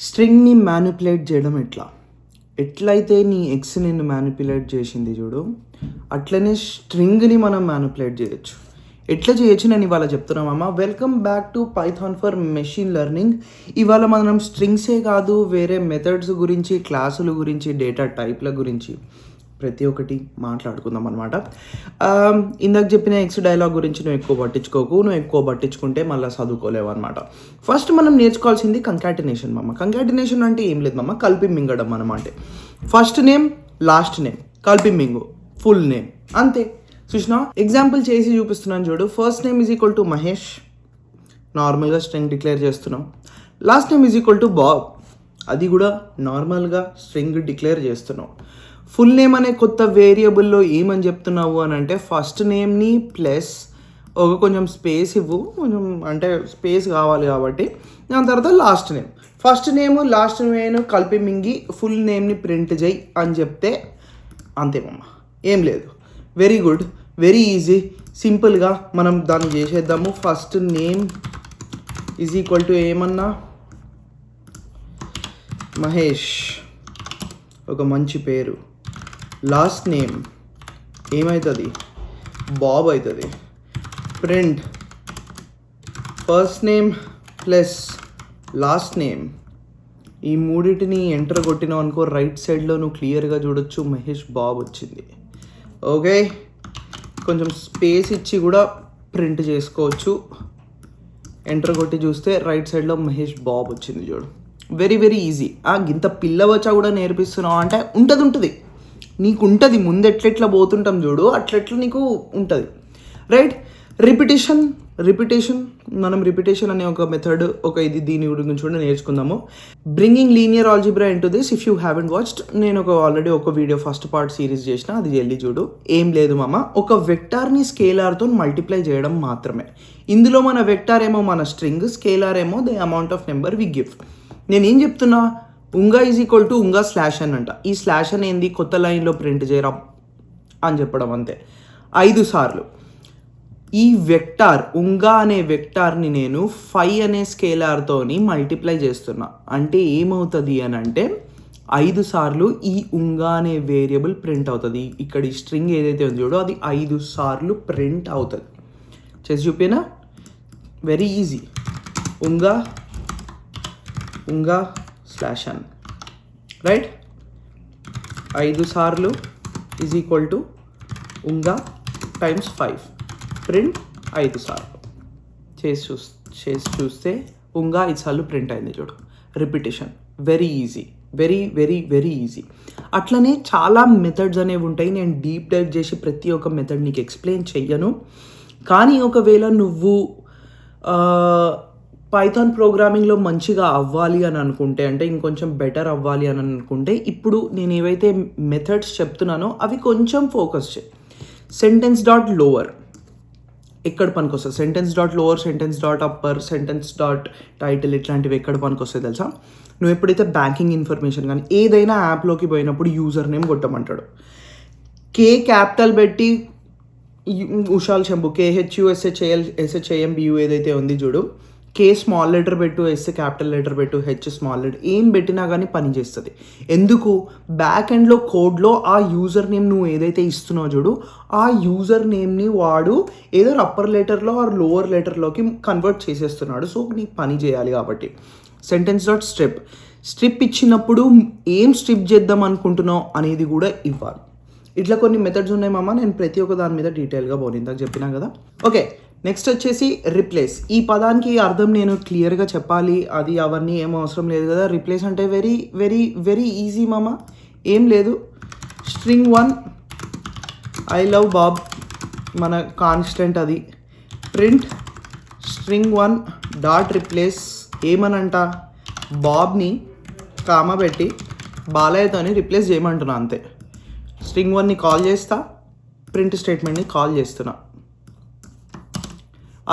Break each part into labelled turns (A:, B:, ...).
A: స్ట్రింగ్‌ని manipulate చేయడం ఎట్లయితే నీ ఎక్స్ నిన్ను మ్యానిపులేట్ చేసింది చూడు, అట్లనే స్ట్రింగ్‌ని మనం మ్యానిపులేట్ చేయొచ్చు. ఎట్లా చేయొచ్చు నేను ఇవాళ చెప్తున్నామమ్మ. Welcome back to Python for machine learning. ఇవాళ మనం స్ట్రింగ్సే కాదు, వేరే మెథడ్స్ గురించి, క్లాసుల గురించి, డేటా టైప్ల గురించి ప్రతి ఒక్కటి మాట్లాడుకుందాం అనమాట. ఇందాక చెప్పిన ఎక్స్ డైలాగ్ గురించి నువ్వు ఎక్కువ పట్టించుకోకు. నువ్వు ఎక్కువ పట్టించుకుంటే మళ్ళీ చదువుకోలేవు అనమాట. ఫస్ట్ మనం నేర్చుకోవాల్సింది కంకాటినేషన్ మమ్మ. కంకాటినేషన్ అంటే ఏం లేదు మమ్మ, కలిపి మింగడం అనమాట. ఫస్ట్ నేమ్, లాస్ట్ నేమ్, కలిపి మింగు, ఫుల్ నేమ్, అంతే. చూసినా ఎగ్జాంపుల్ చేసి చూపిస్తున్నాను చూడు. First name is equal to Mahesh, నార్మల్గా స్ట్రింగ్ డిక్లేర్ చేస్తున్నాం. Last name is equal to Bob, అది కూడా నార్మల్గా స్ట్రింగ్ డిక్లేర్ చేస్తున్నాం. ఫుల్ నేమ్ అనే కొత్త వేరియబుల్లో ఏమని చెప్తున్నావు అని అంటే, ఫస్ట్ నేమ్ని ప్లస్ ఒక కొంచెం స్పేస్ ఇవ్వు, కొంచెం అంటే స్పేస్ కావాలి కాబట్టి. దాని తర్వాత last name, first name last name కలిపి మింగి ఫుల్ నేమ్ని ప్రింట్ చేయి అని చెప్తే అంతేమమ్మ, ఏం లేదు. వెరీ గుడ్, వెరీ ఈజీ, సింపుల్గా మనం దాన్ని చేసేద్దాము. First name is equal to ఏమన్నా మహేష్, ఒక మంచి పేరు. లాస్ట్ నేమ్ ఏమవుతుంది, బాబ్ అవుతుంది. Print first name plus last name, ఈ మూడింటిని ఎంటర్ కొట్టినావు అనుకో, రైట్ సైడ్లో నువ్వు క్లియర్గా చూడొచ్చు మహేష్ బాబ్ వచ్చింది. ఓకే, కొంచెం స్పేస్ ఇచ్చి కూడా ప్రింట్ చేసుకోవచ్చు. ఎంటర్ కొట్టి చూస్తే రైట్ సైడ్లో మహేష్ బాబ్ వచ్చింది చూడు. Very very easy. ఇంత పిల్లవచ్చా కూడా నేర్పిస్తున్నావు అంటే ఉంటుంది, నీకు ఉంటుంది. ముందు ఎట్లెట్లా పోతుంటాం చూడు, అట్లెట్లా నీకు ఉంటుంది. రైట్, రిపిటేషన్ మనం రిపిటేషన్ అనే ఒక మెథడ్, దీని గురించి కూడా నేర్చుకుందాము. Bringing linear algebra into this, if you haven't watched, నేను ఆల్రెడీ ఒక వీడియో ఫస్ట్ పార్ట్ సిరీస్ చేసిన, అది వెళ్ళి చూడు. ఏం లేదు మామ, ఒక వెక్టార్ని స్కేలార్తో మల్టిప్లై చేయడం మాత్రమే. ఇందులో మన వెక్టార్ ఏమో మన స్ట్రింగ్, స్కేలార్ ఏమో the amount of number we give. నేనేం చెప్తున్నా, ఉంగా ఈజ్ ఈక్వల్ టు ఉంగా స్లాష్ అని అంట. ఈ స్లాష్ అని ఏంది, కొత్త లైన్లో ప్రింట్ చేయరా అని చెప్పడం, అంతే. 5 సార్లు ఈ వెక్టార్ ఉంగా అనే వెక్టార్ని నేను 5 అనే స్కేలార్తోని మల్టిప్లై చేస్తున్నా. అంటే ఏమవుతుంది అని అంటే, 5 సార్లు ఈ ఉంగా అనే వేరియబుల్ ప్రింట్ అవుతుంది. ఇక్కడ ఈ స్ట్రింగ్ ఏదైతే ఉంది చూడో, అది 5 సార్లు ప్రింట్ అవుతుంది. చేసి చూపినా, వెరీ ఈజీ. ఉంగా స్లాష్ అన్, రైట్. 5 సార్లు ఈజ్ ఈక్వల్ టు ఉంగా టైమ్స్ 5, ప్రింట్ 5 సార్లు. చేసి చూస్తే ఉంగా 5 సార్లు ప్రింట్ అయింది చూడు. Repetition, very easy, very very very easy. అట్లనే చాలా మెథడ్స్ అనేవి ఉంటాయి. నేను డీప్ డైవ్ చేసి ప్రతి ఒక్క మెథడ్ నీకు ఎక్స్ప్లెయిన్ చెయ్యను. కానీ ఒకవేళ నువ్వు పైథాన్ ప్రోగ్రామింగ్లో మంచిగా అవ్వాలి అని అనుకుంటే, అంటే ఇంకొంచెం బెటర్ అవ్వాలి అని అనుకుంటే, ఇప్పుడు నేను ఏవైతే మెథడ్స్ చెప్తున్నానో అవి కొంచెం ఫోకస్ చేయి. సెంటెన్స్ డాట్ లోవర్ ఎక్కడ పనికొస్తుంది, sentence dot lower, sentence dot upper, sentence dot title, ఇట్లాంటివి ఎక్కడ పనికొస్తాయి తెలుసా? నువ్వు ఎప్పుడైతే బ్యాంకింగ్ ఇన్ఫర్మేషన్ కానీ ఏదైనా యాప్లోకి పోయినప్పుడు యూజర్ నేమ్ కొట్టమంటాడు. కే క్యాపిటల్ పెట్టి ఉషాల్ శంభు, KHUSHALSHAMBU ఏదైతే ఉంది చూడు, కే స్మాల్ లెటర్ పెట్టు, ఎస్ క్యాపిటల్ లెటర్ పెట్టు, హెచ్ స్మాల్ లెటర్, ఏం పెట్టినా కానీ పని చేస్తుంది. ఎందుకు, బ్యాక్ ఎండ్లో కోడ్లో ఆ యూజర్ నేమ్ నువ్వు ఏదైతే ఇస్తున్నావు చూడు, ఆ యూజర్ నేమ్ని వాడు ఏదో అప్పర్ లెటర్లో ఆర్ లోవర్ లెటర్లోకి కన్వర్ట్ చేసేస్తున్నాడు. సో నీకు పని చేయాలి కాబట్టి సెంటెన్స్ డాట్ స్ట్రిప్ ఇచ్చినప్పుడు ఏం స్ట్రిప్ చేద్దాం అనుకుంటున్నావు అనేది కూడా ఇవ్వాలి. ఇట్లా కొన్ని మెథడ్స్ ఉన్నాయి మామ. నేను ప్రతి ఒక్క దాని మీద డీటెయిల్గా ఇందాక చెప్పినా కదా. ఓకే, నెక్స్ట్ వచ్చేసి రిప్లేస్. ఈ పదానికి అర్థం నేను క్లియర్గా చెప్పాలి, అది అవన్నీ ఏం అవసరం లేదు కదా. రిప్లేస్ అంటే వెరీ వెరీ వెరీ ఈజీ మామ. ఏం లేదు, స్ట్రింగ్ 1 ఐ లవ్ బాబ్, మన కాన్స్టెంట్ అది. ప్రింట్ స్ట్రింగ్ 1 డాట్ రిప్లేస్ ఏమనంట, బాబ్ని కామా పెట్టి బాలయ్యతోని రిప్లేస్ చేయమంటున్నా, అంతే. స్ట్రింగ్ 1ని కాల్ చేస్తా, ప్రింట్ స్టేట్మెంట్ని కాల్ చేస్తున్నా.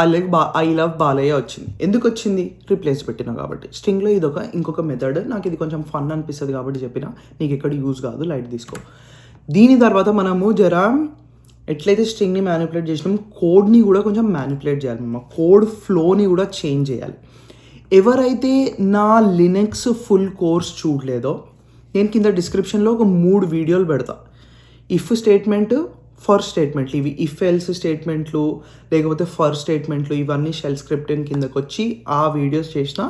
A: ఐ లవ్ బాలయ్య వచ్చింది. ఎందుకు వచ్చింది, రిప్లేస్ పెట్టినా కాబట్టి. స్ట్రింగ్లో ఇంకొక మెథడ్, నాకు ఇది కొంచెం ఫన్ అనిపిస్తుంది కాబట్టి చెప్పిన, నీకు ఎక్కడ యూజ్ కాదు, లైట్ తీసుకో. దీని తర్వాత మనము ఎట్లయితే స్ట్రింగ్ని మ్యానిపులేట్ చేసినాం, కోడ్ని కూడా కొంచెం మ్యానిపులేట్ చేయాలి. కోడ్ ఫ్లోని కూడా చేంజ్ చేయాలి. ఎవరైతే నా లినక్స్ ఫుల్ కోర్స్ చూడలేదో నేను కింద డిస్క్రిప్షన్లో ఒక 3 వీడియోలు పెడతా. ఇఫ్ స్టేట్మెంట్, ఫర్ స్టేట్మెంట్లు, ఇవి ఇఫ్ ఎల్స్ స్టేట్మెంట్లు లేకపోతే ఫర్ స్టేట్మెంట్లు, ఇవన్నీ షెల్ స్క్రిప్టింగ్ కిందకు వచ్చి ఆ వీడియోస్ చేసిన.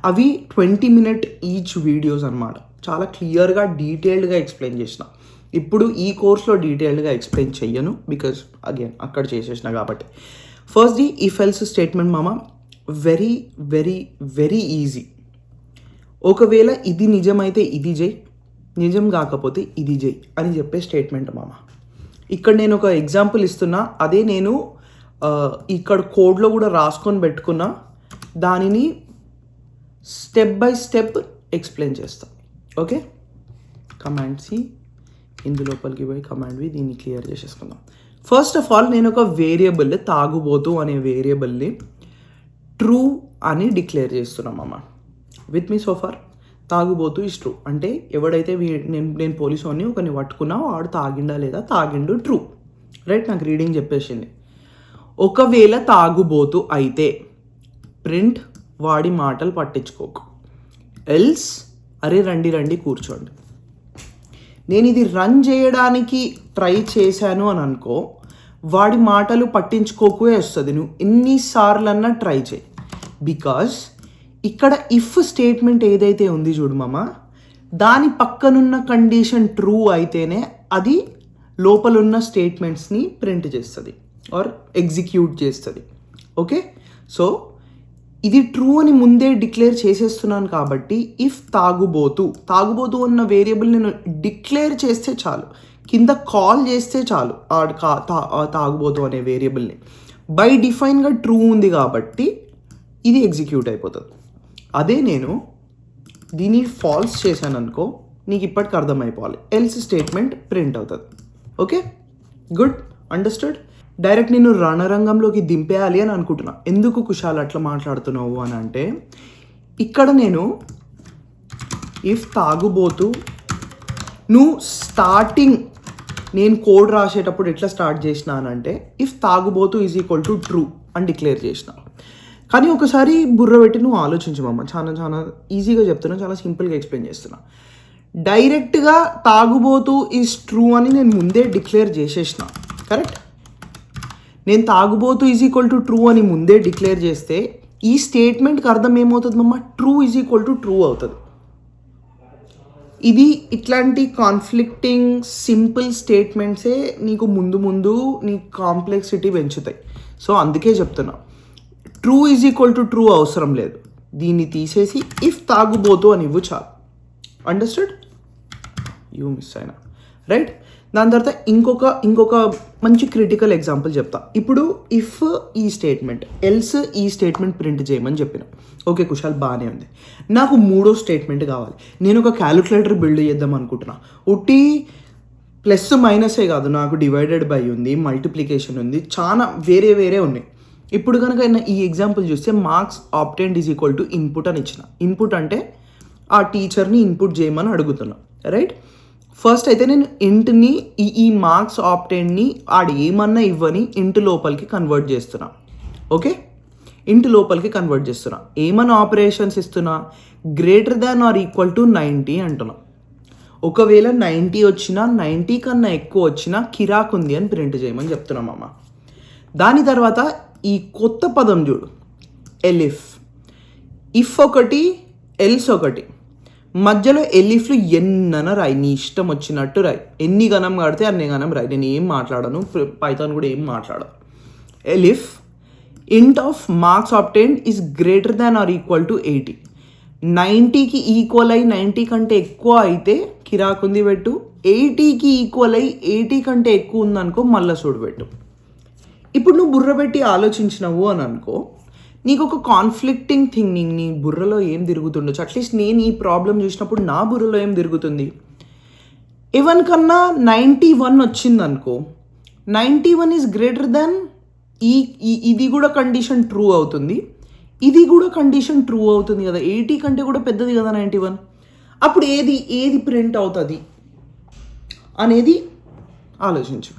A: అవి 20 minute ఈచ్ వీడియోస్ అనమాట. చాలా క్లియర్గా డీటెయిల్డ్గా ఎక్స్ప్లెయిన్ చేసిన. ఇప్పుడు ఈ కోర్స్లో డీటెయిల్డ్గా ఎక్స్ప్లెయిన్ చెయ్యను, బికాజ్ అగైన్ అక్కడ చేసేసిన కాబట్టి. ఫస్ట్ది ఇఫ్ ఎల్స్ స్టేట్మెంట్ మామ, వెరీ వెరీ వెరీ ఈజీ. ఒకవేళ ఇది నిజమైతే ఇది చేయి, నిజం కాకపోతే ఇది చేయి అని చెప్పే స్టేట్మెంట్ మామ. ఇక్కడ నేను ఒక ఎగ్జాంపుల్ ఇస్తున్నా, అదే నేను ఇక్కడ కోడ్లో కూడా రాసుకొని పెట్టుకున్నా, దానిని స్టెప్ బై స్టెప్ ఎక్స్ప్లెయిన్ చేస్తా. ఓకే, కమాండ్ సి, ఇందులోపలికి పోయి కమాండ్ వి, దీన్ని క్లియర్ చేసేసుకుందాం. ఫస్ట్ ఆఫ్ ఆల్ నేను ఒక వేరియబుల్, తాగుబోతు అనే వేరియబుల్ని ట్రూ అని డిక్లేర్ చేస్తున్నాం అమ్మ. విత్ మీ సోఫార్, తాగుబోతు ఇస్ ట్రూ. అంటే ఎవడైతే నేను పోలీసు అని ఒకరిని పట్టుకున్నా, వాడు తాగిండా లేదా, తాగిండు, ట్రూ. రైట్, నాకు రీడింగ్ చెప్పేసింది. ఒకవేళ తాగుబోతు అయితే ప్రింట్ వాడి మాటలు పట్టించుకోకు. ఎల్స్ అరే రండి రండి కూర్చోండి. నేను ఇది రన్ చేయడానికి ట్రై చేశాను అని అనుకో, వాడి మాటలు పట్టించుకోకే వస్తుంది. నువ్వు ఎన్నిసార్లన్నా ట్రై చేయి. బికాజ్ ఇక్కడ ఇఫ్ స్టేట్మెంట్ ఏదైతే ఉంది చూడు మామ, దాని పక్కనున్న కండిషన్ ట్రూ అయితేనే అది లోపలున్న స్టేట్మెంట్స్ని ప్రింట్ చేస్తుంది ఆర్ ఎగ్జిక్యూట్ చేస్తుంది. ఓకే, సో ఇది ట్రూ అని ముందే డిక్లేర్ చేసేస్తున్నాను కాబట్టి ఇఫ్ తాగుబోతు అన్న వేరియబుల్ నేను డిక్లేర్ చేస్తే చాలు, కింద కాల్ చేస్తే చాలు తాగుబోతు అనే వేరియబుల్ని. బై డిఫైన్గా ట్రూ ఉంది కాబట్టి ఇది ఎగ్జిక్యూట్ అయిపోతుంది. అదే నేను దీన్ని ఫాల్స్ చేశాను అనుకో, నీకు ఇప్పటికి అర్థమైపోవాలి, ఎల్స్ స్టేట్మెంట్ ప్రింట్ అవుతుంది. Okay, good, understood. డైరెక్ట్ నేను రణరంగంలోకి దింపేయాలి అని అనుకుంటున్నా. ఎందుకు కుషాల్ అట్లా మాట్లాడుతున్నావు అని అంటే, ఇక్కడ నేను ఇఫ్ తాగుబోతు, నువ్వు స్టార్టింగ్ నేను కోడ్ రాసేటప్పుడు ఎట్లా స్టార్ట్ చేసినానంటే ఇఫ్ తాగుబోతు ఈజ్ ఈక్వల్ టు ట్రూ అని డిక్లేర్ చేసిన. కానీ ఒకసారి బుర్ర పెట్టి నువ్వు ఆలోచించమమ్మ, చాలా ఈజీగా చెప్తున్నా, చాలా సింపుల్గా ఎక్స్ప్లెయిన్ చేస్తున్నా. డైరెక్ట్గా తాగుబోతు ఈజ్ ట్రూ అని నేను ముందే డిక్లేర్ చేసేసిన. కరెక్ట్, నేను తాగుబోతు ఈజ్ ఈక్వల్ టు ట్రూ అని ముందే డిక్లేర్ చేస్తే ఈ స్టేట్మెంట్కి అర్థం ఏమవుతుంది మమ్మ, true is equal to true అవుతుంది. ఇది ఇట్లాంటి కాన్ఫ్లిక్టింగ్ సింపుల్ స్టేట్మెంట్సే నీకు ముందు నీ కాంప్లెక్సిటీ పెంచుతాయి. సో అందుకే చెప్తున్నా, true is equal to true అవసరం లేదు, దీన్ని తీసేసి ఇఫ్ తాగుబోతు అని ఇవ్వు చాలు. అండర్స్టూడ్? యూ మిస్ అయినా. రైట్, దాని తర్వాత ఇంకొక మంచి క్రిటికల్ ఎగ్జాంపుల్ చెప్తా. ఇప్పుడు ఇఫ్ ఈ స్టేట్మెంట్, ఎల్స్ ఈ స్టేట్మెంట్ ప్రింట్ చేయమని చెప్పిన. ఓకే కుషాల్, బాగానే ఉంది. నాకు 3వ స్టేట్మెంట్ కావాలి. నేను ఒక క్యాలిక్యులేటర్ బిల్డ్ చేద్దాం అనుకుంటున్నా. ఉట్టి ప్లస్ మైనసే కాదు, నాకు డివైడెడ్ బై ఉంది, మల్టిప్లికేషన్ ఉంది, చాలా వేరే ఉన్నాయి. ఇప్పుడు కనుక ఈ ఎగ్జాంపుల్ చూస్తే marks obtained is equal to input అని ఇచ్చిన. ఇన్పుట్ అంటే ఆ టీచర్ని ఇన్పుట్ చేయమని అడుగుతున్నా. రైట్, ఫస్ట్ అయితే నేను ఇంట్ని ఈ మార్క్స్ ఆబ్టైన్డ్ని ఆడు ఏమన్నా ఇవ్వని ఇంటి లోపలికి కన్వర్ట్ చేస్తున్నా. ఓకే, ఇంటి లోపలికి కన్వర్ట్ చేస్తున్నా. ఏమన్నా ఆపరేషన్స్ ఇస్తున్నా, greater than or equal to 90 అంటున్నా. ఒకవేళ 90 వచ్చినా 90 కన్నా ఎక్కువ వచ్చినా కిరాక్ ఉంది అని ప్రింట్ చేయమని చెప్తున్నాం అమ్మ. దాని తర్వాత ఈ కొత్త పదం చూడు, ఎలిఫ్. ఇఫ్ ఒకటి, ఎల్స్ ఒకటి, మధ్యలో ఎలిఫ్లు ఎన్నన రాయి, నీ ఇష్టం వచ్చినట్టు రాయి, ఎన్ని గణం కడితే అన్ని గణం రాయి. నేను ఏం మాట్లాడను, పైథాన్ కూడా ఏం మాట్లాడను. Elif int of marks obtained is greater than or equal to 80. 90కి ఈక్వల్ అయి 90 కంటే ఎక్కువ అయితే కిరాకుంది పెట్టు, 80కి ఈక్వల్ అయి 80 కంటే ఎక్కువ ఉందనుకో మళ్ళీ చూడు పెట్టు. ఇప్పుడు నువ్వు బుర్ర పెట్టి ఆలోచించినవు అని అనుకో, నీకు ఒక కాన్ఫ్లిక్టింగ్ థింగ్ నీ బుర్రలో ఏం తిరుగుతుండొచ్చు. అట్లీస్ట్ నేను ఈ ప్రాబ్లం చూసినప్పుడు నా బుర్రలో ఏం తిరుగుతుంది, ఎవరికన్నా 91 వచ్చిందనుకో, 91 ఈజ్ గ్రేటర్ దాన్ ఇది కూడా కండిషన్ ట్రూ అవుతుంది, ఇది కూడా కండిషన్ ట్రూ అవుతుంది కదా, 80 కంటే కూడా పెద్దది కదా 91. అప్పుడు ఏది ప్రింట్ అవుతుంది అనేది ఆలోచించు.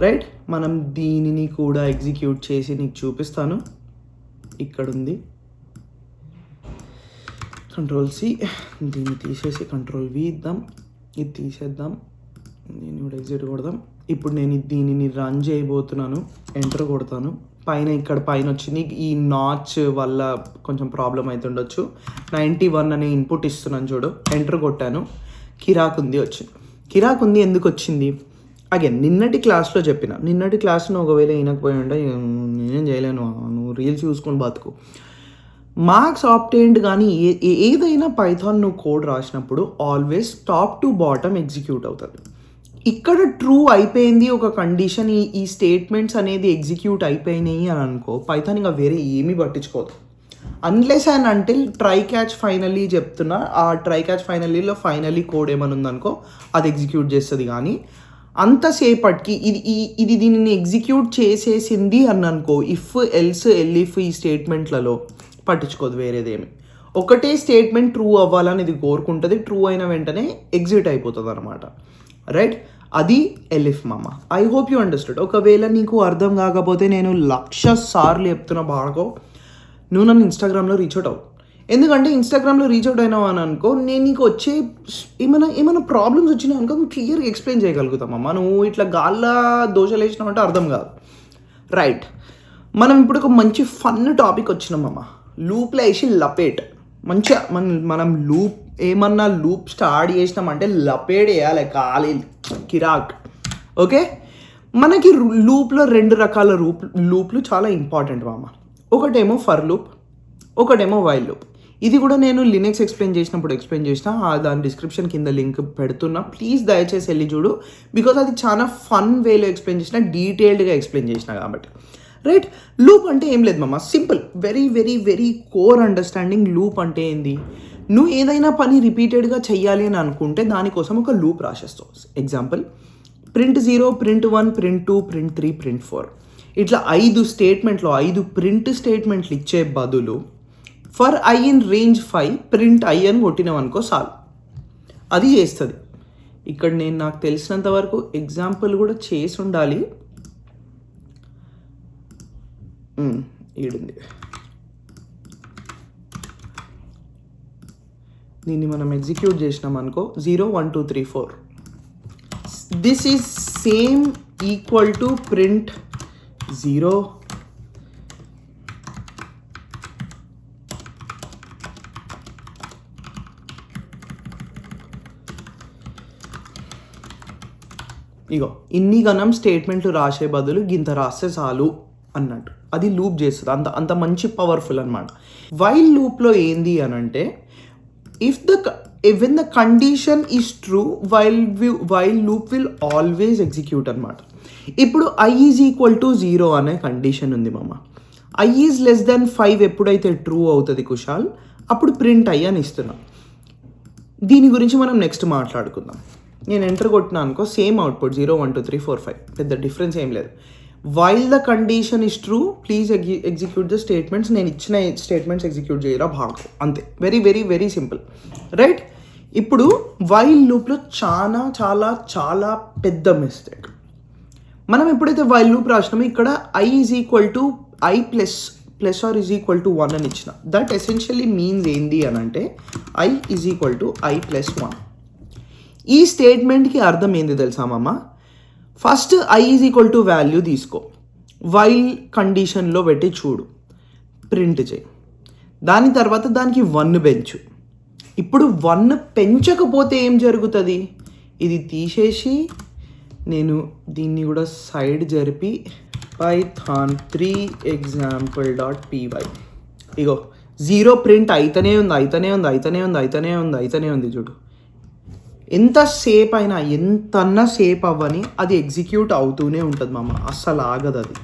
A: రైట్, మనం దీనిని కూడా ఎగ్జిక్యూట్ చేసి నీకు చూపిస్తాను. ఇక్కడ ఉంది, Ctrl+C, దీన్ని తీసేసి Ctrl+V ఇద్దాం, ఇది తీసేద్దాం, నేను కూడా ఎగ్జిట్ కొడదాం. ఇప్పుడు నేను దీనిని రన్ చేయబోతున్నాను, ఎంటర్ కొడతాను. ఇక్కడ పైన వచ్చింది, ఈ నాచ్ వల్ల కొంచెం ప్రాబ్లం అవుతుండొచ్చు. 91 అనే ఇన్పుట్ ఇస్తున్నాను చూడు, ఎంటర్ కొట్టాను, కిరాక్ ఉంది వచ్చింది. కిరాక్ ఉంది ఎందుకు వచ్చింది? అగైన్ నిన్నటి క్లాస్లో చెప్పిన, నిన్నటి క్లాస్ను ఒకవేళ వినకపోయి ఉంటే నేనేం చేయలేను, నువ్వు రీల్స్ చూసుకొని బతుకు. మార్క్స్ ఆప్టైన్డ్ కానీ ఏదైనా పైథాన్ నువ్వు కోడ్ రాసినప్పుడు always top to bottom execute అవుతుంది. ఇక్కడ ట్రూ అయిపోయింది ఒక కండిషన్, ఈ స్టేట్మెంట్స్ అనేది ఎగ్జిక్యూట్ అయిపోయినాయి అని అనుకో, పైథాన్ ఇంకా వేరే ఏమీ పట్టించుకోదు. Unless and until try catch finally చెప్తున్నా, ఆ ట్రై క్యాచ్ ఫైనల్లీలో ఫైనల్లీ కోడ్ ఏమైనా ఉందనుకో అది ఎగ్జిక్యూట్ చేస్తుంది. కానీ అంతసేపటికి ఇది దీనిని ఎగ్జిక్యూట్ చేసేసింది అని అనుకో, ఇఫ్ ఎల్స్ ఎల్ఇఫ్ ఈ స్టేట్మెంట్లలో పట్టించుకోదు వేరేదేమి. ఒకటే స్టేట్మెంట్ ట్రూ అవ్వాలని ఇది కోరుకుంటుంది, ట్రూ అయిన వెంటనే ఎగ్జిట్ అయిపోతుంది అనమాట. రైట్, అది ఎలిఫ్ మామ. I hope you understood. ఒకవేళ నీకు అర్థం కాకపోతే నేను 1,00,000 సార్లు చెప్తున్నా బాగో, నువ్వు నన్ను ఇన్స్టాగ్రామ్లో రీచ్ అవుట్ అవ్వు. ఎందుకంటే ఇన్స్టాగ్రామ్లో రీచ్ అవుట్ అయినావు అని అనుకో, నేను నీకు వచ్చే ఏమైనా ప్రాబ్లమ్స్ వచ్చినాయి అనుకో క్లియర్గా ఎక్స్ప్లెయిన్ చేయగలుగుతామమ్మా. నువ్వు ఇట్లా గాల్లా దోషాలు వేసినావంటే అర్థం కాదు. రైట్, మనం ఇప్పుడు ఒక మంచి ఫన్ టాపిక్ వచ్చినామమ్మా, లూప్లో వేసి లపేట్. మంచిగా మనం ఏమన్నా లూప్ స్టార్ట్ చేసినామంటే లపేట్ వేయాలి, ఖాళీ కిరాక్. ఓకే, మనకి లూప్లో 2 రకాల లూప్లు చాలా ఇంపార్టెంట్ మామ. ఒకటేమో ఫర్ లూప్, ఒకటేమో వైల్ లూప్. ఇది కూడా నేను లినక్స్ ఎక్స్ప్లెయిన్ చేసిన దాని డిస్క్రిప్షన్ కింద లింక్ పెడుతున్నా, ప్లీజ్ దయచేసి వెళ్ళి చూడు. బికాజ్ అది చాలా ఫన్ వేలో ఎక్స్ప్లెయిన్ చేసిన, డీటెయిల్డ్గా ఎక్స్ప్లెయిన్ చేసిన కాబట్టి. రైట్, లూప్ అంటే ఏం లేదు మామ, simple, very very very core understanding. Loop అంటే ఏంది, నువ్వు ఏదైనా పని రిపీటెడ్గా చెయ్యాలి అని అనుకుంటే దానికోసం ఒక loop రాసేస్తావు. Example, print0, print1, print2, print3, print4. ఇట్లా 5 స్టేట్మెంట్లు, 5 ప్రింట్ స్టేట్మెంట్లు ఇచ్చే బదులు for I in range 5 print I అని కొట్టినావనుకో చాలు, అది చేస్తుంది. ఇక్కడ నేను నాకు తెలిసినంత వరకు ఎగ్జాంపుల్ కూడా చేసి ఉండాలి. ఈడుంది, దీన్ని మనం ఎగ్జిక్యూట్ చేసినాం అనుకో, 0 1 2 3 4. This is same equal to print 0 ఇగో ఇన్ని గణం స్టేట్మెంట్లు రాసే బదులు గింత రాస్తే చాలు అన్నట్టు అది లూప్ చేస్తుంది. అంత మంచి పవర్ఫుల్ అనమాట. వైల్ లూప్లో ఏంది అని అంటే, when the condition is true, while loop will always execute అనమాట. ఇప్పుడు i is equal to 0 అనే కండిషన్ ఉంది మామ. i is less than 5 ఎప్పుడైతే ట్రూ అవుతుంది కుషాల్, అప్పుడు ప్రింట్ i అని ఇస్తున్నాం. దీని గురించి మనం నెక్స్ట్ మాట్లాడుకుందాం. నేను ఎంటర్ కొట్టినా అనుకో, సేమ్ అవుట్పుట్ 0 1 2 3 4 5, పెద్ద డిఫరెన్స్ ఏం లేదు. While the condition is true please execute the statements. నేను ఇచ్చిన స్టేట్మెంట్స్ ఎగ్జిక్యూట్ చేయరా భాగం, అంతే. Very very very simple. Right, ఇప్పుడు వైల్ లూప్లో చాలా చాలా చాలా పెద్ద మిస్టేక్. మనం ఎప్పుడైతే వైల్ లూప్ రాసినామో ఇక్కడ i is equal to i plus R is equal to 1 అని ఇచ్చిన. దట్ ఎసెన్షియల్లీ మీన్స్ ఏంది అని అంటే i is equal to i plus 1. ఈ స్టేట్మెంట్కి అర్థం ఏంది తెలుసా మామ? First i is equal to value తీసుకో, వైల్ కండిషన్లో పెట్టి చూడు, ప్రింట్ చేయి. దాని తర్వాత దానికి 1 పెంచు. ఇప్పుడు 1 పెంచకపోతే ఏం జరుగుతుంది? ఇది తీసేసి నేను దీన్ని కూడా సైడ్ జరిపి python3 example.py, ఇగో 0 ప్రింట్ అయితేనే ఉంది చూడు. ఎంతసేపు అయినా ఎంతన్నా సేపు అవ్వని అది ఎగ్జిక్యూట్ అవుతూనే ఉంటుంది మామ, అస్సలు ఆగదు అది,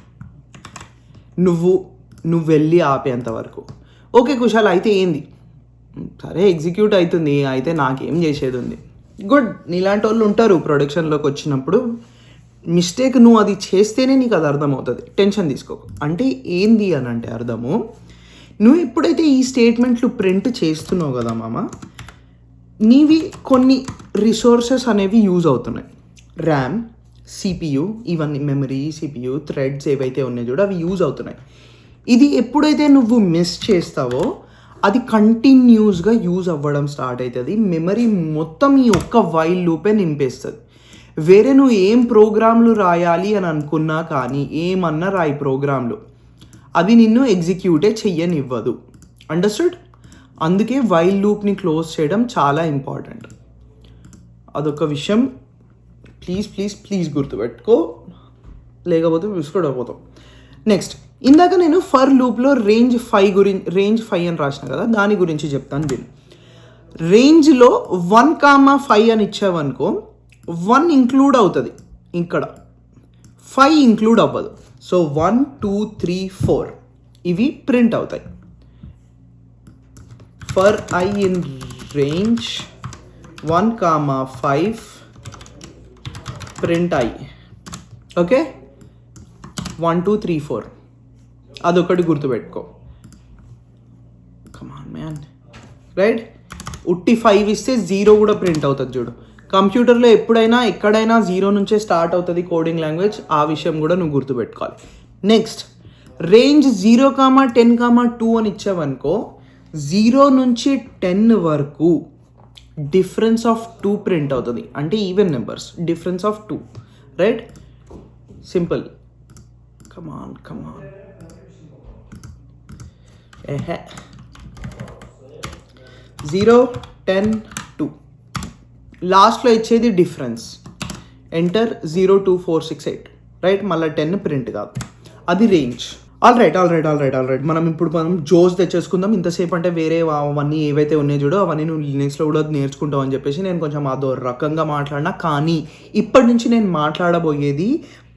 A: నువ్వు వెళ్ళి ఆపేంత వరకు. ఓకే కుషాల్, అయితే ఏంది? సరే ఎగ్జిక్యూట్ అవుతుంది, అయితే నాకేం చేసేది ఉంది. గుడ్, నీలాంటి వాళ్ళు ఉంటారు ప్రొడక్షన్లోకి వచ్చినప్పుడు. మిస్టేక్ నువ్వు అది చేస్తేనే నీకు అది అర్థమవుతుంది, టెన్షన్ తీసుకోకు. అంటే ఏంది అని అంటే అర్థము, నువ్వు ఎప్పుడైతే ఈ స్టేట్మెంట్లు ప్రింట్ చేస్తున్నావు కదా మామ, నీవి కొన్ని రిసోర్సెస్ అనేవి యూజ్ అవుతున్నాయి. ర్యామ్, సిపియు, ఇవన్నీ మెమరీ, సిపియు, థ్రెడ్స్ ఏవైతే ఉన్నాయో చూడు, అవి యూజ్ అవుతున్నాయి. ఇది ఎప్పుడైతే నువ్వు మిస్ చేస్తావో అది కంటిన్యూస్గా యూజ్ అవ్వడం స్టార్ట్ అవుతుంది. మెమరీ మొత్తం ఈ ఒక్క వైల్ లూపే నింపేస్తుంది. వేరే నువ్వు ఏం ప్రోగ్రాంలు రాయాలి అని అనుకున్నా కానీ ఏమన్నా రాయి ప్రోగ్రాంలు, అది నిన్ను ఎగ్జిక్యూటే చెయ్యనివ్వదు. అండర్స్టూడ్? అందుకే వైల్ లూప్ని క్లోజ్ చేయడం చాలా ఇంపార్టెంట్. అదొక విషయం ప్లీజ్ ప్లీజ్ ప్లీజ్ గుర్తుపెట్టుకో, లేకపోతే విసుగొడపోతావు. నెక్స్ట్, ఇందాక నేను ఫర్ లూప్లో రేంజ్ 5 అని రాసిన కదా, దాని గురించి చెప్తాను విను. రేంజ్లో 1,5 అని ఇచ్చావనుకో 1 ఇంక్లూడ్ అవుతుంది, ఇక్కడ 5 ఇంక్లూడ్ అవ్వదు. సో 1 2 3 4 ఇవి ప్రింట్ అవుతాయి. For I in range 1,5 print I. Okay, 1 2 3 4 అదొకటి గుర్తుపెట్టుకో. Come on man, right? ఉట్టి 5 ఇస్తే 0 కూడా ప్రింట్ అవుతుంది చూడు. కంప్యూటర్లో ఎప్పుడైనా ఎక్కడైనా 0 నుంచే స్టార్ట్ అవుతుంది కోడింగ్ లాంగ్వేజ్, ఆ విషయం కూడా నువ్వు గుర్తుపెట్టుకోవాలి. నెక్స్ట్, రేంజ్ 0,10,2 అని ఇచ్చావనుకో 0 నుంచి 10 వరకు డిఫరెన్స్ ఆఫ్ 2 ప్రింట్ అవుతుంది. అంటే even numbers, difference of 2, right? Simple. కమాన్ 0 10 2 లాస్ట్లో ఇచ్చేది డిఫరెన్స్. Enter 0 2 4 6 8, right? మళ్ళీ 10 ప్రింట్ కాదు, అది రేంజ్. All right. మనం జోస్ తెచ్చేసుకుందాం. ఇంతసేపు అంటే వేరే అవన్నీ ఏవైతే ఉన్నాయో చూడు, అవన్నీ నువ్వు లినక్స్లో కూడా నేర్చుకుంటావు అని చెప్పేసి నేను కొంచెం అదో రకంగా మాట్లాడినా. కానీ ఇప్పటి నుంచి నేను మాట్లాడబోయేది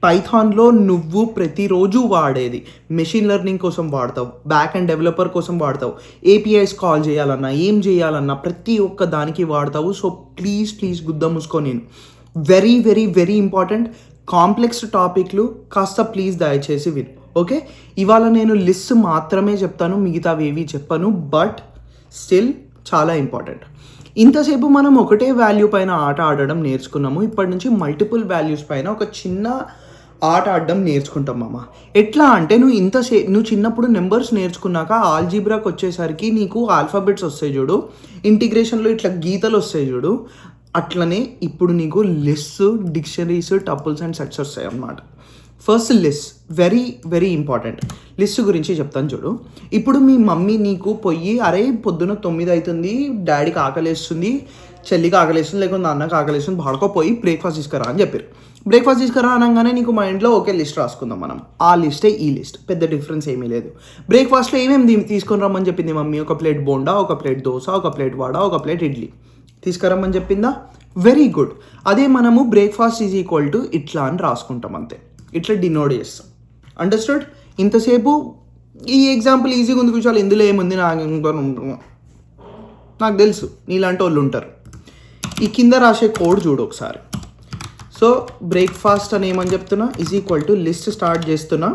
A: పైథాన్లో నువ్వు ప్రతిరోజు వాడేది. మెషిన్ లెర్నింగ్ కోసం వాడతావు, బ్యాక్ అండ్ డెవలపర్ కోసం వాడతావు, ఏపీఐస్ కాల్ చేయాలన్నా ఏం చేయాలన్నా ప్రతి ఒక్క దానికి వాడతావు. సో ప్లీజ్ గుద్ద మూసుకో. నేను very very very important complex టాపిక్లు కాస్త ప్లీజ్ దయచేసి విను. ఓకే, ఇవాళ నేను లిస్ట్ మాత్రమే చెప్తాను, మిగతావి ఏవి చెప్పను. బట్ స్టిల్ చాలా ఇంపార్టెంట్. ఇంతసేపు మనం ఒకటే వాల్యూ పైన ఆట ఆడడం నేర్చుకున్నాము. ఇప్పటి నుంచి మల్టిపుల్ వాల్యూస్ పైన ఒక చిన్న ఆట ఆడడం నేర్చుకుంటాం మామ. ఎట్లా అంటే నువ్వు చిన్నప్పుడు నెంబర్స్ నేర్చుకున్నాక ఆల్జీబ్రాకి వచ్చేసరికి నీకు ఆల్ఫాబెట్స్ వస్తాయి చూడు, ఇంటిగ్రేషన్లో ఇట్లా గీతలు వస్తాయి చూడు, అట్లనే ఇప్పుడు నీకు list, dictionaries, tuples and sets వస్తాయి అన్నమాట. First list very very important. List గురించి చెప్తాను చూడు. ఇప్పుడు మీ మమ్మీ నీకు పొయ్యి, అరే పొద్దున 9 అవుతుంది, డాడీకి ఆకలేస్తుంది, చెల్లికి ఆకలేస్తుంది, లేకపోతే అన్నకి ఆకలేస్తుంది, బాడుకోపోయి బ్రేక్ఫాస్ట్ తీసుకురా అని చెప్పారు. బ్రేక్ఫాస్ట్ తీసుకురా అనగానే నీకు మైండ్లో ఒకే లిస్ట్ రాసుకుందాం మనం. ఆ లిస్టే ఈ లిస్ట్, పెద్ద డిఫరెన్స్ ఏమీ లేదు. బ్రేక్ఫాస్ట్లో ఏమేమి తీసుకొని రమ్మని చెప్పింది మమ్మీ? ఒక ప్లేట్ బోండా, ఒక ప్లేట్ దోశ, ఒక ప్లేట్ వడ, ఒక ప్లేట్ ఇడ్లీ తీసుకురమ్మని చెప్పిందా? Very good. అదే మనము బ్రేక్ఫాస్ట్ ఈజ్ ఈక్వల్ టు ఇట్లా అని రాసుకుంటాం, అంతే. ఇట్లా డినోట్ చేస్తాం. అండర్స్టూడ్? ఇంతసేపు ఈ ఎగ్జాంపుల్ ఈజీగా ఉంది కూర్చోవాలి, ఇందులో ఏముంది నాకు తెలుసు, నీలాంటి వాళ్ళు ఉంటారు. ఈ కింద రాసే కోడ్ చూడు ఒకసారి. సో బ్రేక్ఫాస్ట్ అని ఏమని చెప్తున్నా? Is equal to list start చేస్తున్నా,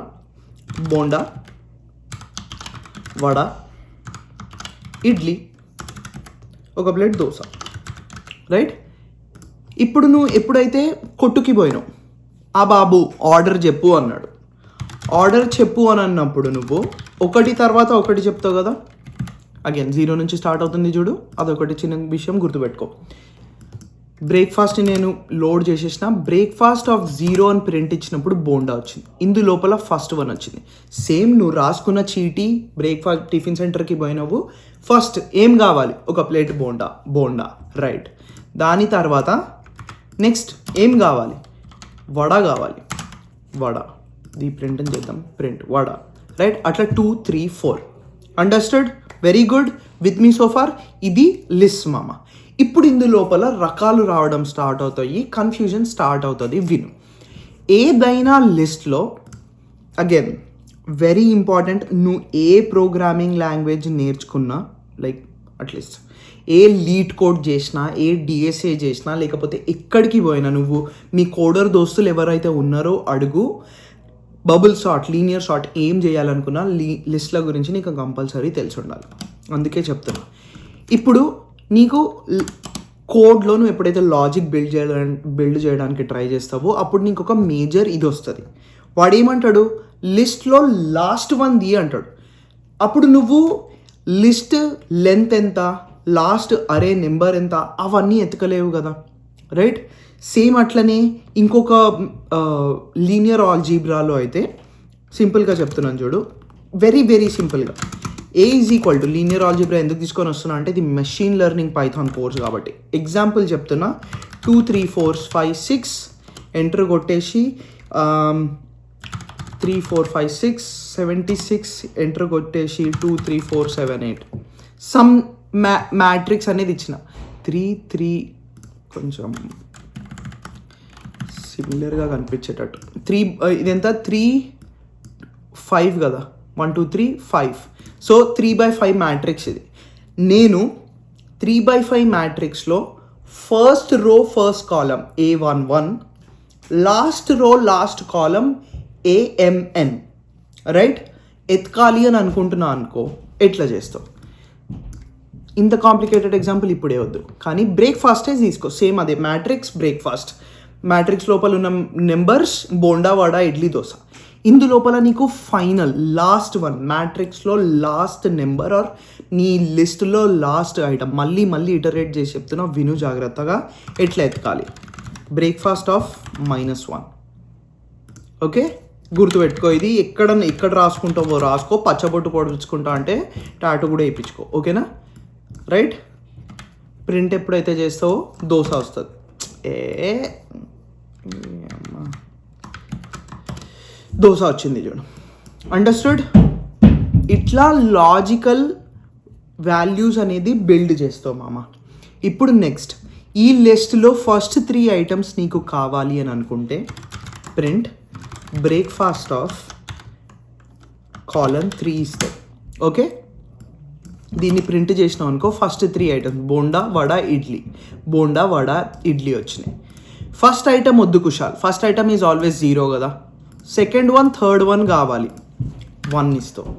A: బోండా, వడ, ఇడ్లీ, ఒక ప్లేట్ దోశ, రైట్? ఇప్పుడు నువ్వు ఎప్పుడైతే కొట్టుకి పోయినావు, ఆ బాబు ఆర్డర్ చెప్పు అన్నాడు. ఆర్డర్ చెప్పు అని అన్నప్పుడు నువ్వు ఒకటి తర్వాత ఒకటి చెప్తావు కదా. అగైన్ 0 నుంచి స్టార్ట్ అవుతుంది చూడు, అదొకటి చిన్న విషయం గుర్తుపెట్టుకో. బ్రేక్ఫాస్ట్ని నేను లోడ్ చేసేసిన, బ్రేక్ఫాస్ట్ ఆఫ్ 0 అని ప్రింట్ ఇచ్చినప్పుడు బోండా వచ్చింది, ఇందు లోపల ఫస్ట్ 1 వచ్చింది. సేమ్ నువ్వు రాసుకున్న చీటీ, బ్రేక్ఫాస్ట్ టిఫిన్ సెంటర్కి పోయినావు, ఫస్ట్ ఏం కావాలి? ఒక ప్లేట్ బోండా, రైట్? దాని తర్వాత నెక్స్ట్ ఏం కావాలి? వడ కావాలి, వడ. ఈ ప్రింట్ అని చేద్దాం, ప్రింట్ వడ, రైట్? అట్లా 2 3 4. Understood? Very good. With me so far? ఇది లిస్ట్ మామ. ఇప్పుడు ఇందు లోపల రకాలు రావడం స్టార్ట్ అవుతాయి, కన్ఫ్యూజన్ స్టార్ట్ అవుతుంది. విను. ఏదైనా లిస్ట్లో అగైన్ వెరీ ఇంపార్టెంట్, నువ్వు ఏ ప్రోగ్రామింగ్ లాంగ్వేజ్ నేర్చుకున్నా, లైక్ అట్లీస్ట్ ఏ లీడ్ కోడ్ చేసినా, ఏ డిఎస్ఏ చేసినా, లేకపోతే ఎక్కడికి పోయినా నువ్వు మీ కోడర్ దోస్తులు ఎవరైతే ఉన్నారో అడుగు, బబుల్ సార్ట్, లీనియర్ సార్ట్ ఏం చేయాలనుకున్నా లిస్ట్ల గురించి నీకు కంపల్సరీ తెలిసి ఉండాలి. అందుకే చెప్తున్నా. ఇప్పుడు నీకు కోడ్లో నువ్వు ఎప్పుడైతే లాజిక్ బిల్డ్ చేయడానికి ట్రై చేస్తావో అప్పుడు నీకు ఒక మేజర్ ఇది వస్తుంది. వాడు ఏమంటాడు? లిస్ట్లో లాస్ట్ 1 ది అంటాడు. అప్పుడు నువ్వు లిస్ట్ లెంత్ ఎంత, లాస్ట్ అరే నెంబర్ ఎంత, అవన్నీ ఎతకలేవు కదా, రైట్. సేమ్ అట్లనే ఇంకొక లీనియర్ ఆల్జీబ్రాలో అయితే సింపుల్గా చెప్తున్నాను చూడు, వెరీ వెరీ సింపుల్గా. A is equal to linear algebra ఎందుకు తీసుకొని వస్తున్నా అంటే ఇది మెషిన్ లెర్నింగ్ పైథాన్ కోర్స్ కాబట్టి. ఎగ్జాంపుల్ చెప్తున్నా, 2 3 4 5 6 ఎంటర్ కొట్టేసి 3 4 5 6 76 ఎంటర్ కొట్టేసి 2 3 4 7 8 సమ్ మ్యాట్రిక్స్ అనేది ఇచ్చిన 3 3 కొంచెం సిమిలర్గా కనిపించేటట్టు 3 ఇదెంత 3 5 కదా, 1 2 3 5. సో 3/5 మ్యాట్రిక్స్ ఇది. నేను 3/5 మ్యాట్రిక్స్లో first row first column A11, last row last column AMN, right. ఎతకాలి అని అనుకుంటున్నా అనుకో, ఎట్లా చేస్తావు? ఇంత కాంప్లికేటెడ్ ఎగ్జాంపుల్ ఇప్పుడే వద్దు, కానీ బ్రేక్ఫాస్టే తీసుకో. సేమ్ అదే మ్యాట్రిక్స్ బ్రేక్ఫాస్ట్. మ్యాట్రిక్స్ లోపల ఉన్న నెంబర్స్ బోండా వడ ఇడ్లీ దోశ. ఇందు లోపల నీకు ఫైనల్ లాస్ట్ వన్ మ్యాట్రిక్స్లో లాస్ట్ నెంబర్ ఆర్ నీ లిస్ట్లో లాస్ట్ ఐటమ్ మళ్ళీ మళ్ళీ ఇటరేట్ చేసి చెప్తున్నా, విను జాగ్రత్తగా. ఎట్లా ఎతకాలి? Breakfast of -1. ఓకే, గుర్తుపెట్టుకో. ఇది ఎక్కడ రాసుకుంటావో రాసుకో, పచ్చబొట్టు పొడుచుకుంటా అంటే టాటూ కూడా వేయించుకో, ఓకేనా, రైట్. ప్రింట్ ఎప్పుడైతే చేస్తావో దోశ వస్తుంది. దోశ వచ్చింది చూడు, అండర్స్టూడ్. ఇట్లా లాజికల్ వాల్యూస్ అనేది బిల్డ్ చేస్తావు మామ. ఇప్పుడు నెక్స్ట్ ఈ లిస్ట్లో ఫస్ట్ 3 ఐటమ్స్ నీకు కావాలి అని అనుకుంటే ప్రింట్ బ్రేక్ఫాస్ట్ ఆఫ్ కాలన్ 3 ఇస్తావు. ఓకే, దీన్ని ప్రింట్ చేసినావు అనుకో, ఫస్ట్ 3 ఐటమ్స్ బోండా వడ ఇడ్లీ, బోండా వడ ఇడ్లీ వచ్చినాయి. ఫస్ట్ ఐటమ్ వద్దు Kushal, first item is always 0 కదా. సెకండ్ వన్ థర్డ్ వన్ కావాలి, 1 ఇస్తావు.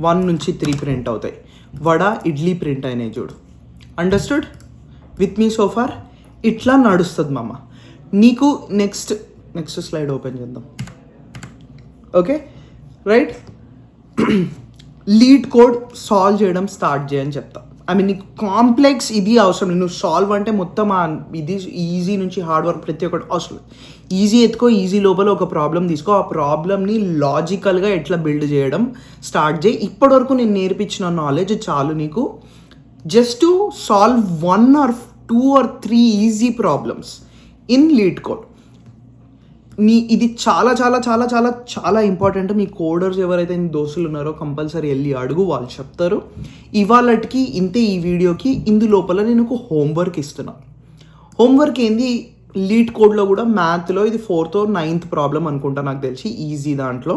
A: 1 నుంచి 3 ప్రింట్ అవుతాయి. వడ ఇడ్లీ ప్రింట్ అయినాయి చూడు, అండర్స్టూడ్ విత్ మీ సోఫార్. ఇట్లా నడుస్తుంది మామ నీకు. నెక్స్ట్ స్లైడ్ ఓపెన్ చేద్దాం. Okay, right. Lead code solve చేయడం స్టార్ట్ చేయని చెప్తా. ఐ మీన్ నీకు కాంప్లెక్స్ ఇది అవసరం లేదు. నువ్వు సాల్వ్ అంటే మొత్తం ఇది ఈజీ నుంచి హార్డ్ వర్క్ ప్రతి ఒక్కటి అవసరం. ఈజీ ఎత్తుకో, ఈజీ లోపల ఒక ప్రాబ్లం తీసుకో, ఆ ప్రాబ్లమ్ని లాజికల్గా ఎట్లా బిల్డ్ చేయడం స్టార్ట్ చేయి. ఇప్పటివరకు నేను నేర్పించిన నాలెడ్జ్ చాలు నీకు just to solve 1 or 2 or 3 easy problems in lead code. ఇది చాలా చాలా చాలా చాలా చాలా ఇంపార్టెంట్. మీ కోడర్స్ ఎవరైతే దోస్తులు ఉన్నారో కంపల్సరీ వెళ్ళి అడుగు, వాళ్ళు చెప్తారు. ఇవాళకి ఇంతే ఈ వీడియోకి. ఇందు లోపల నేను ఒక హోంవర్క్ ఇస్తున్నా. హోంవర్క్ ఏంది, లీడ్ కోడ్లో కూడా మ్యాథ్లో ఇది 4th or 9th ప్రాబ్లం అనుకుంటా నాకు తెలిసి, ఈజీ దాంట్లో.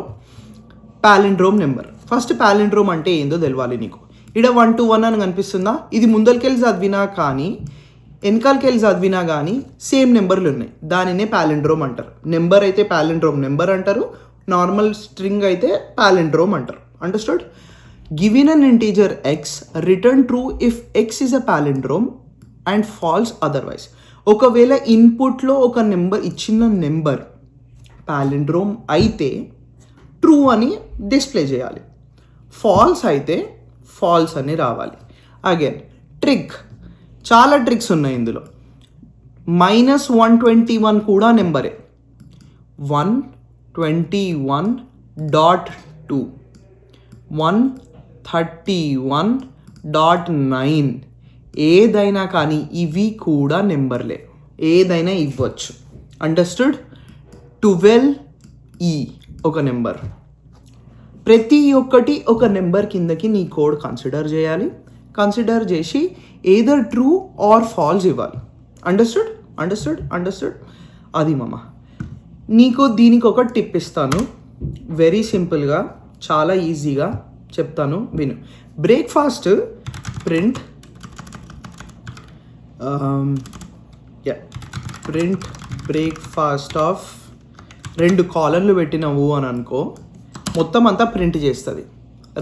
A: Palindrome number. ఫస్ట్ పాలిండ్రోమ్ అంటే ఏందో తెలవాలి నీకు. ఇక్కడ 1 to 1 అని కనిపిస్తుందా? ఇది ముందరికెళ్ళి చదివినా కానీ వెనకాలకెళ్ళి చదివినా కానీ సేమ్ నెంబర్లు ఉన్నాయి, దానినే పాలిండ్రోమ్ అంటారు. నెంబర్ అయితే పాలిండ్రోమ్ నెంబర్ అంటారు, నార్మల్ స్ట్రింగ్ అయితే పాలిండ్రోమ్ అంటారు. Understood? Given an integer X, return true if X is a palindrome and false otherwise. ఒకవేళ ఇన్పుట్లో ఒక నెంబర్ ఇచ్చిన నెంబర్ పాలిండ్రోమ్ అయితే ట్రూ అని డిస్ప్లే చేయాలి, ఫాల్స్ అయితే ఫాల్స్ అని రావాలి. అగైన్ ట్రిక్, చాలా ట్రిక్స్ ఉన్నాయి ఇందులో. -121 కూడా నెంబరే. 121.2, 131.9 ఏదైనా కానీ ఇవి కూడా నెంబర్లే, ఏదైనా ఇవ్వచ్చు. అండర్స్టూడ్? 12E ఒక నెంబర్. ప్రతి ఒక్కటి ఒక నెంబర్ కిందకి నీ కోడ్ కన్సిడర్ చేయాలి. కన్సిడర్ చేసి ఎయిదర్ ట్రూ ఆర్ ఫాల్స్ ఇవ్వాలి. అండర్స్టూడ్? అది మామ. నీకు దీనికి ఒక టిప్ ఇస్తాను, వెరీ సింపుల్గా, చాలా ఈజీగా చెప్తాను, విను. బ్రేక్ఫాస్ట్ ప్రింట్ బ్రేక్ఫాస్ట్ ఆఫ్ 2 కాలన్లు పెట్టినవు అని అనుకో, మొత్తం అంతా ప్రింట్ చేస్తుంది,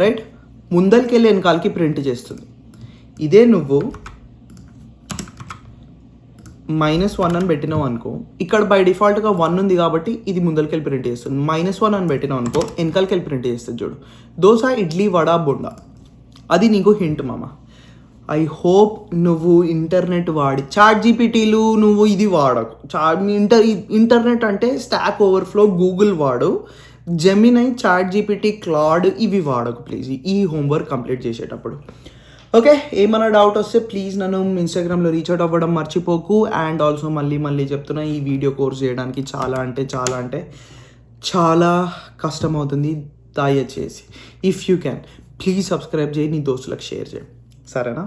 A: రైట్. ముందరికి వెళ్ళి వెనకాలకి ప్రింట్ చేస్తుంది. ఇదే నువ్వు -1 అని పెట్టినావు అనుకో, ఇక్కడ బై డిఫాల్ట్గా 1 ఉంది కాబట్టి ఇది ముందరికి వెళ్ళి ప్రింట్ చేస్తుంది. -1 అని పెట్టినావు అనుకో, వెనకాలకి వెళ్ళి ప్రింట్ చేస్తుంది. చూడు, దోశ ఇడ్లీ వడ బొండా అది నీకు హింట్ మామ. ఐ హోప్ నువ్వు ఇంటర్నెట్ వాడి చాట్ జీపీటీలు నువ్వు ఇది వాడకు. ఇంటర్నెట్ అంటే స్టాక్ ఓవర్ఫ్లో, గూగుల్ వాడు. జెమినై, చాట్ జీపీటీ, క్లాడ్ ఇవి వాడకు ప్లీజ్ ఈ హోంవర్క్ కంప్లీట్ చేసేటప్పుడు. ఓకే, ఏమైనా డౌట్ వస్తే ప్లీజ్ నన్ను ఇన్స్టాగ్రామ్లో రీచ్ అవుట్ అవ్వడం మర్చిపోకు. అండ్ ఆల్సో మళ్ళీ చెప్తున్నా, ఈ వీడియో కోర్స్ చేయడానికి చాలా కష్టం అవుతుంది. దయచేసి if you can please subscribe చేయి, నీ దోస్తులకు షేర్ చేయి, సరేనా?